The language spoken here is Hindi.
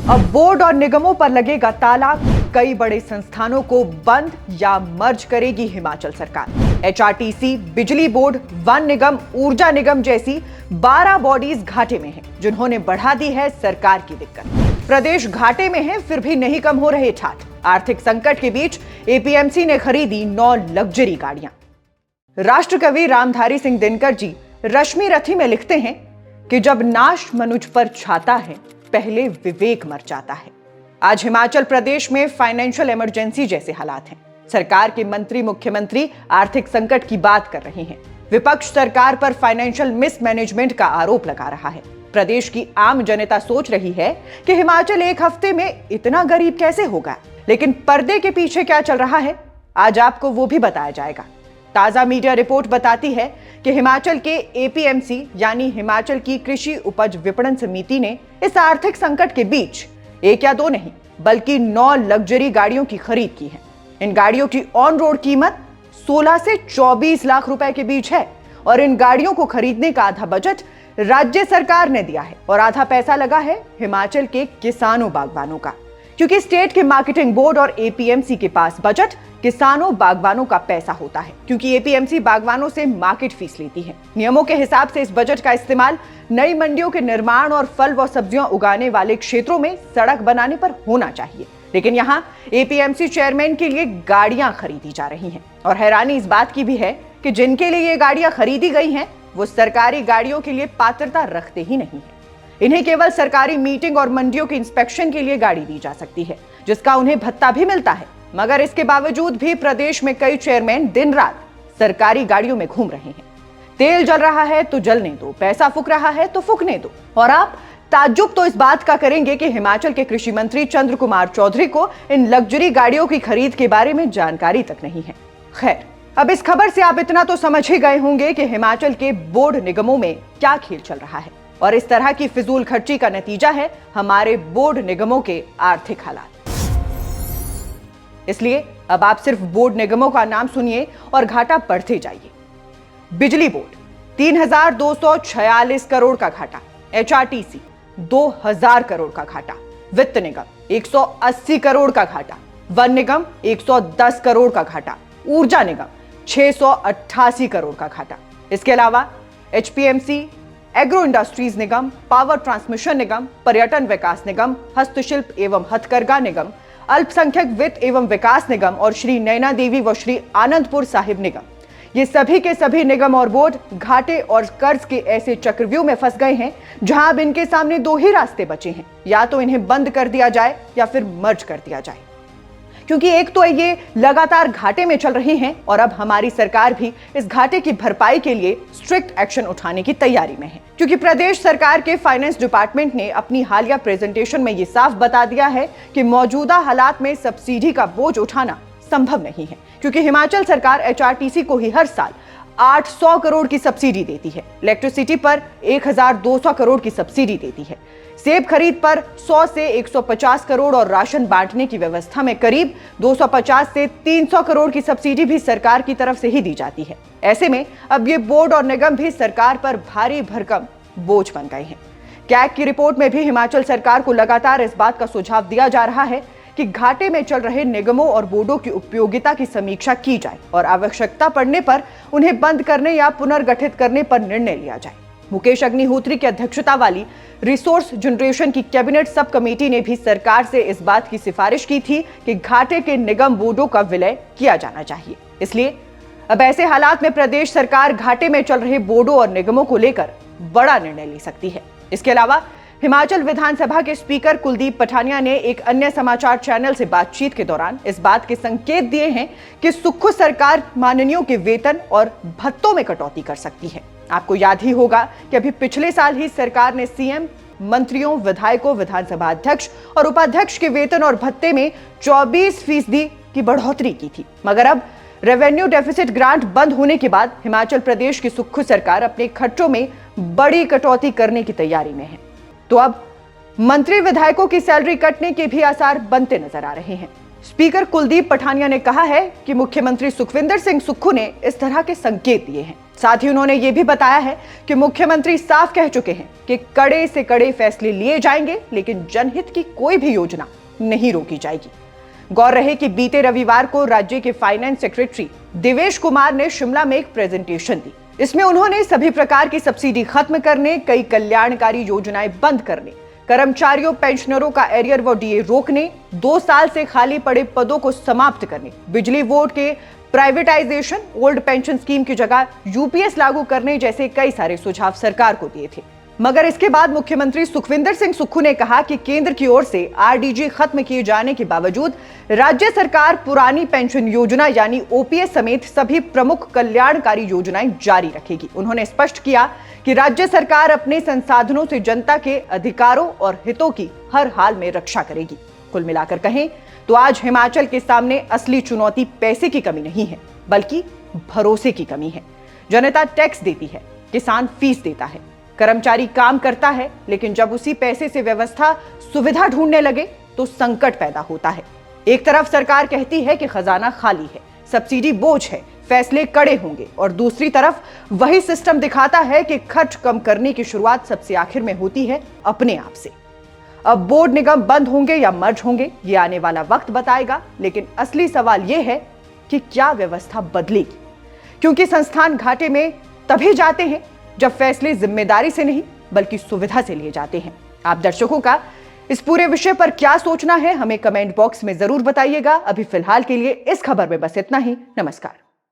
अब बोर्ड और निगमों पर लगेगा ताला। कई बड़े संस्थानों को बंद या मर्ज करेगी हिमाचल सरकार। एचआरटीसी, बिजली बोर्ड, वन निगम, ऊर्जा निगम जैसी 12 बॉडीज घाटे में हैं, जिन्होंने बढ़ा दी है सरकार की दिक्कत। प्रदेश घाटे में है, फिर भी नहीं कम हो रहे ठाठ। आर्थिक संकट के बीच एपीएमसी ने खरीदी 9 लग्जरी गाड़ियां। राष्ट्रकवि रामधारी सिंह दिनकर जी रश्मि रथी में लिखते हैं कि जब नाश मनुज पर छाता है, पहले विवेक मर जाता है। आज हिमाचल प्रदेश में फाइनेंशियल इमरजेंसी जैसे हालात हैं। सरकार के मंत्री, मुख्यमंत्री आर्थिक संकट की बात कर रहे हैं। विपक्ष सरकार पर फाइनेंशियल मिसमैनेजमेंट का आरोप लगा रहा है। प्रदेश की आम जनता सोच रही है कि हिमाचल एक हफ्ते में इतना गरीब कैसे होगा, लेकिन पर्दे के पीछे क्या चल रहा है, आज आपको वो भी बताया जाएगा। ताजा मीडिया रिपोर्ट बताती है कि हिमाचल के एपीएमसी यानी हिमाचल की कृषि उपज विपणन समिति ने इस आर्थिक संकट के बीच 1 या 2 नहीं बल्कि 9 लग्जरी गाड़ियों की खरीद की है। इन गाड़ियों की ऑन रोड कीमत 16 से 24 लाख रुपए के बीच है और इन गाड़ियों को खरीदने का आधा बजट राज्य सरकार ने दिया है और आधा पैसा लगा है हिमाचल के किसानों बागवानों का, क्योंकि स्टेट के मार्केटिंग बोर्ड और एपीएमसी के पास बजट किसानों बागवानों का पैसा होता है, क्योंकि एपीएमसी बागवानों से मार्केट फीस लेती है। नियमों के हिसाब से इस बजट का इस्तेमाल नई मंडियों के निर्माण और फल व सब्जियां उगाने वाले क्षेत्रों में सड़क बनाने पर होना चाहिए, लेकिन यहाँ एपीएमसी चेयरमैन के लिए गाड़ियां खरीदी जा रही हैं। और हैरानी इस बात की भी है कि जिनके लिए ये गाड़ियां खरीदी गई हैं, वो सरकारी गाड़ियों के लिए पात्रता रखते ही नहीं है। इन्हें केवल सरकारी मीटिंग और मंडियों के इंस्पेक्शन के लिए गाड़ी दी जा सकती है, जिसका उन्हें भत्ता भी मिलता है। मगर इसके बावजूद भी प्रदेश में कई चेयरमैन दिन रात सरकारी गाड़ियों में घूम रहे हैं। तेल जल रहा है तो जलने दो, पैसा फूक रहा है तो फूकने दो। और आप ताज्जुब तो इस बात का करेंगे कि हिमाचल के कृषि मंत्री चंद्र कुमार चौधरी को इन लग्जरी गाड़ियों की खरीद के बारे में जानकारी तक नहीं है। खैर, अब इस खबर से आप इतना तो समझ ही गए होंगे कि हिमाचल के बोर्ड निगमों में क्या खेल चल रहा है, और इस तरह की फिजूल खर्ची का नतीजा है हमारे बोर्ड निगमों के आर्थिक हालात। इसलिए अब आप सिर्फ बोर्ड निगमों का नाम सुनिए और घाटा बढ़ते जाइए। बिजली बोर्ड 3246 करोड़ का घाटा, एचआरटीसी 2000 करोड़ का घाटा, वित्त निगम 180 करोड़ का घाटा, वन निगम 110 करोड़ का घाटा, ऊर्जा निगम 688 करोड़ का घाटा। इसके अलावा एचपीएमसी, एग्रो इंडस्ट्रीज निगम, पावर ट्रांसमिशन निगम, पर्यटन विकास निगम, हस्तशिल्प एवं हथकरघा निगम, अल्पसंख्यक वित्त एवं विकास निगम और श्री नैना देवी व श्री आनंदपुर साहिब निगम, ये सभी के सभी निगम और बोर्ड घाटे और कर्ज के ऐसे चक्रव्यूह में फंस गए हैं जहां अब इनके सामने 2 ही रास्ते बचे हैं, या तो इन्हें बंद कर दिया जाए या फिर मर्ज कर दिया जाए। क्योंकि एक तो ये लगातार घाटे में चल रहे हैं और अब हमारी सरकार भी इस घाटे की भरपाई के लिए स्ट्रिक्ट एक्शन उठाने की तैयारी में है, क्योंकि प्रदेश सरकार के फाइनेंस डिपार्टमेंट ने अपनी हालिया प्रेजेंटेशन में ये साफ बता दिया है कि मौजूदा हालात में सब्सिडी का बोझ उठाना संभव नहीं है, क्योंकि हिमाचल सरकार एचआरटीसी को ही हर साल 800 करोड़ की सब्सिडी देती है, इलेक्ट्रिसिटी पर 1200 करोड़ की सब्सिडी देती है, सेब खरीद पर 100 से 150 करोड़ और राशन बांटने की व्यवस्था में करीब 250 से 300 करोड़ की सब्सिडी भी सरकार की तरफ से ही दी जाती है। ऐसे में अब ये बोर्ड और निगम भी सरकार पर भारी भरकम बोझ बन गए हैं। कैग की रिपोर्ट में भी हिमाचल सरकार को लगातार इस बात का सुझाव दिया जा रहा है कि घाटे में चल रहे निगमों और बोर्डों की उपयोगिता की समीक्षा की जाए और आवश्यकता पड़ने पर उन्हें बंद करने या पुनर्गठित करने पर निर्णय लिया जाए। मुकेश अग्निहोत्री की अध्यक्षता वाली रिसोर्स जनरेशन की कैबिनेट सब कमेटी ने भी सरकार से इस बात की सिफारिश की थी कि घाटे के निगम बोर्डों का विलय किया जाना चाहिए। इसलिए अब ऐसे हालात में प्रदेश सरकार घाटे में चल रहे बोर्डों और निगमों को लेकर बड़ा निर्णय ले सकती है। इसके अलावा हिमाचल विधानसभा के स्पीकर कुलदीप पठानिया ने एक अन्य समाचार चैनल से बातचीत के दौरान इस बात के संकेत दिए हैं कि सुक्खू सरकार माननीयों के वेतन और भत्तों में कटौती कर सकती है। आपको याद ही होगा कि अभी पिछले साल ही सरकार ने सीएम, मंत्रियों, विधायकों, विधानसभा अध्यक्ष और उपाध्यक्ष के वेतन और भत्ते में 24% की बढ़ोतरी की थी। मगर अब रेवेन्यू डेफिसिट ग्रांट बंद होने के बाद हिमाचल प्रदेश की सुक्खू सरकार अपने खर्चों में बड़ी कटौती करने की तैयारी में है। तो अब मंत्री विधायकों की सैलरी कटने के भी आसार बनते नजर आ रहे हैं। स्पीकर कुलदीप पठानिया ने कहा है कि मुख्यमंत्री सुखविंदर सिंह सुक्खू ने इस तरह के संकेत दिए हैं। साथ ही उन्होंने ये भी बताया है कि मुख्यमंत्री साफ कह चुके हैं कि कड़े से कड़े फैसले लिए जाएंगे, लेकिन जनहित की कोई भी योजना नहीं रोकी जाएगी। गौर रहे कि बीते रविवार को राज्य के फाइनेंस सेक्रेटरी देवेश कुमार ने शिमला में एक प्रेजेंटेशन दी। इसमें उन्होंने सभी प्रकार की सब्सिडी खत्म करने, कई कल्याणकारी योजनाएं बंद करने, कर्मचारियों पेंशनरों का एरियर व डीए रोकने, 2 साल से खाली पड़े पदों को समाप्त करने, बिजली बोर्ड के प्राइवेटाइजेशन, ओल्ड पेंशन स्कीम की जगह यूपीएस लागू करने जैसे कई सारे सुझाव सरकार को दिए थे। मगर इसके बाद मुख्यमंत्री सुखविंदर सिंह सुक्खू ने कहा कि केंद्र की ओर से आरडीजी खत्म किए जाने के बावजूद राज्य सरकार पुरानी पेंशन योजना यानी ओपीएस समेत सभी प्रमुख कल्याणकारी योजनाएं जारी रखेगी। उन्होंने स्पष्ट किया कि राज्य सरकार अपने संसाधनों से जनता के अधिकारों और हितों की हर हाल में रक्षा करेगी। कुल मिलाकर कहें तो आज हिमाचल के सामने असली चुनौती पैसे की कमी नहीं है, बल्कि भरोसे की कमी है। जनता टैक्स देती है, किसान फीस देता है, कर्मचारी काम करता है, लेकिन जब उसी पैसे से व्यवस्था सुविधा ढूंढने लगे तो संकट पैदा होता है। एक तरफ सरकार कहती है कि खजाना खाली है, सब्सिडी बोझ है, फैसले कड़े होंगे, और दूसरी तरफ वही सिस्टम दिखाता है कि खर्च कम करने की शुरुआत सबसे आखिर में होती है अपने आप से। अब बोर्ड निगम बंद होंगे या मर्ज होंगे, ये आने वाला वक्त बताएगा, लेकिन असली सवाल यह है कि क्या व्यवस्था बदलेगी, क्योंकि संस्थान घाटे में तभी जाते हैं जब फैसले जिम्मेदारी से नहीं बल्कि सुविधा से लिए जाते हैं। आप दर्शकों का इस पूरे विषय पर क्या सोचना है, हमें कमेंट बॉक्स में जरूर बताइएगा। अभी फिलहाल के लिए इस खबर में बस इतना ही। नमस्कार।